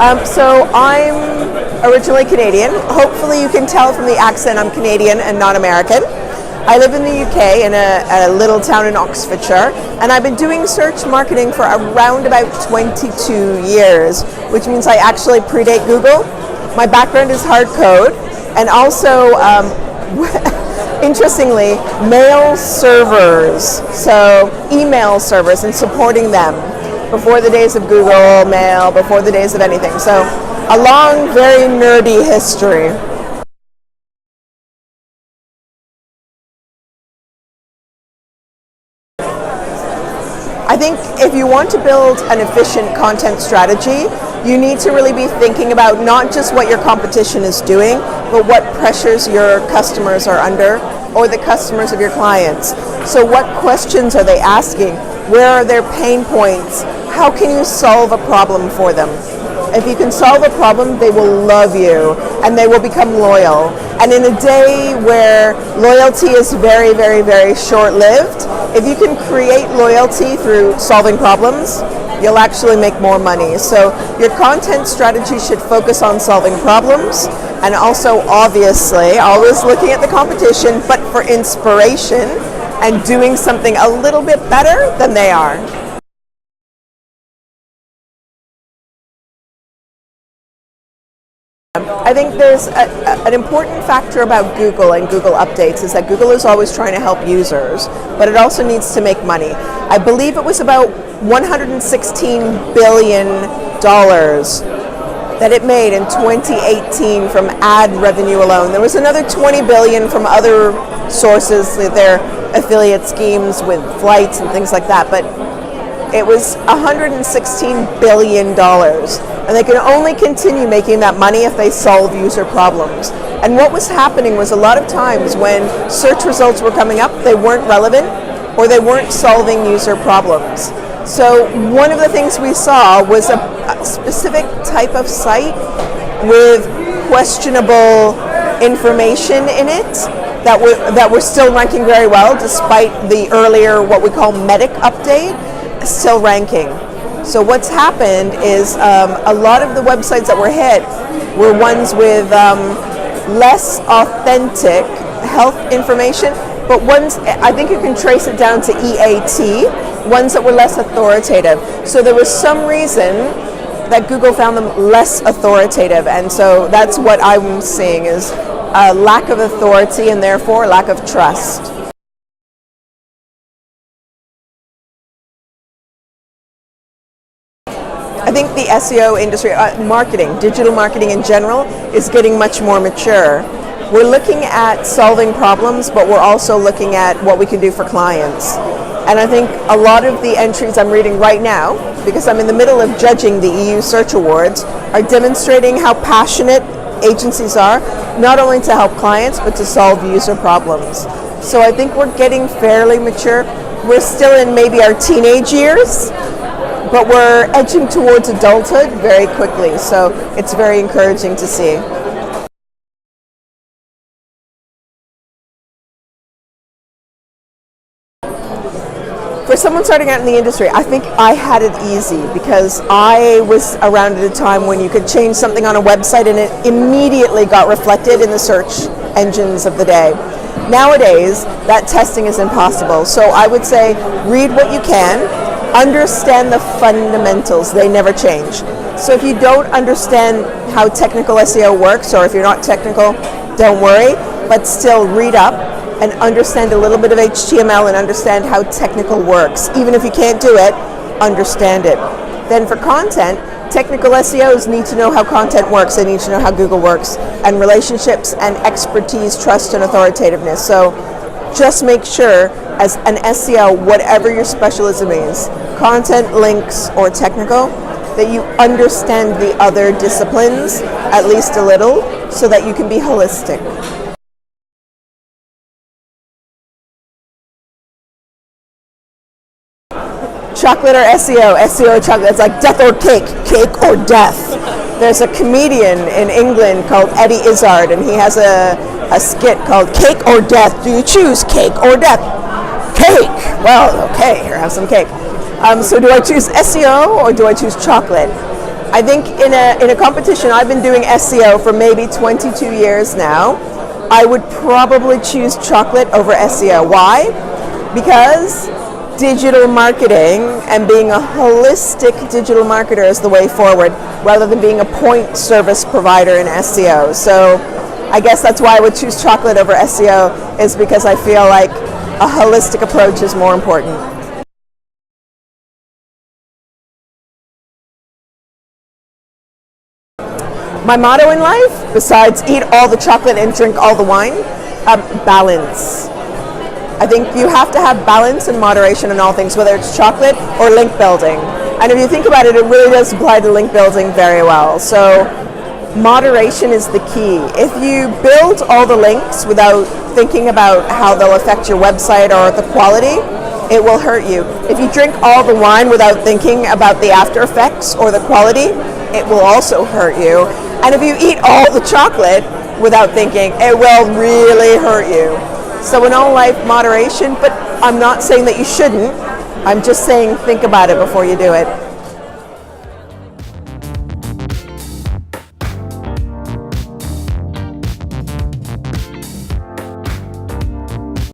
So I'm originally Canadian. Hopefully you can tell from the accent I'm Canadian and not American. I live in the UK in a little town in Oxfordshire, and I've been doing search marketing for around about 22 years, which means I actually predate Google. My background is hard code, and also, interestingly, mail servers, so email servers and supporting them before the days of Google Mail, before the days of anything. So a long, very nerdy history. I think if you want to build an efficient content strategy, you need to really be thinking about not just what your competition is doing, but what pressures your customers are under, or the customers of your clients. So what questions are they asking? Where are their pain points? How can you solve a problem for them? If you can solve a problem, they will love you and they will become loyal. And in a day where loyalty is very, very, very short-lived, if you can create loyalty through solving problems, you'll actually make more money. So your content strategy should focus on solving problems, and also obviously always looking at the competition, but for inspiration and doing something a little bit better than they are. I think there's an important factor about Google and Google Updates is that Google is always trying to help users, but it also needs to make money. I believe it was about $116 billion that it made in 2018 from ad revenue alone. There was another $20 billion from other sources, their affiliate schemes with flights and things like that, but it was $116 billion. And they can only continue making that money if they solve user problems. And what was happening was a lot of times when search results were coming up, they weren't relevant or they weren't solving user problems. So one of the things we saw was a specific type of site with questionable information in it that were still ranking very well despite the earlier what we call MEDIC update still ranking. So what's happened is a lot of the websites that were hit were ones with less authentic health information, but ones, I think you can trace it down to EAT, ones that were less authoritative. So there was some reason that Google found them less authoritative, and so that's what I'm seeing is a lack of authority and therefore lack of trust. I think the SEO industry, marketing, digital marketing in general, is getting much more mature. We're looking at solving problems, but we're also looking at what we can do for clients. And I think a lot of the entries I'm reading right now, because I'm in the middle of judging the EU Search Awards, are demonstrating how passionate agencies are, not only to help clients, but to solve user problems. So I think we're getting fairly mature. We're still in maybe our teenage years, but we're edging towards adulthood very quickly, so it's very encouraging to see. For someone starting out in the industry, I think I had it easy because I was around at a time when you could change something on a website and it immediately got reflected in the search engines of the day. Nowadays, that testing is impossible, so I would say read what you can, understand the fundamentals, they never change. So if you don't understand how technical SEO works, or if you're not technical, don't worry, but still read up and understand a little bit of HTML and understand how technical works. Even if you can't do it, understand it. Then for content, technical SEOs need to know how content works, they need to know how Google works, and relationships and expertise, trust and authoritativeness. So just make sure as an SEO, whatever your specialism is, content, links, or technical, that you understand the other disciplines at least a little so that you can be holistic. Chocolate or SEO? SEO or chocolate? It's like death or cake, cake or death. There's a comedian in England called Eddie Izzard, and he has a skit called Cake or Death. Do you choose cake or death? Cake! Well, okay, here, have some cake. So do I choose SEO or do I choose chocolate? I think in a competition, I've been doing SEO for maybe 22 years now. I would probably choose chocolate over SEO. Why? Because digital marketing and being a holistic digital marketer is the way forward, rather than being a point service provider in SEO. So I guess that's why I would choose chocolate over SEO, is because I feel like a holistic approach is more important. My motto in life, besides eat all the chocolate and drink all the wine, balance. I think you have to have balance and moderation in all things, whether it's chocolate or link building. And if you think about it, it really does apply to link building very well. So moderation is the key. If you build all the links without thinking about how they'll affect your website or the quality, it will hurt you. If you drink all the wine without thinking about the after effects or the quality, it will also hurt you. And if you eat all the chocolate without thinking, it will really hurt you. So in all life, moderation, but I'm not saying that you shouldn't. I'm just saying think about it before you do it.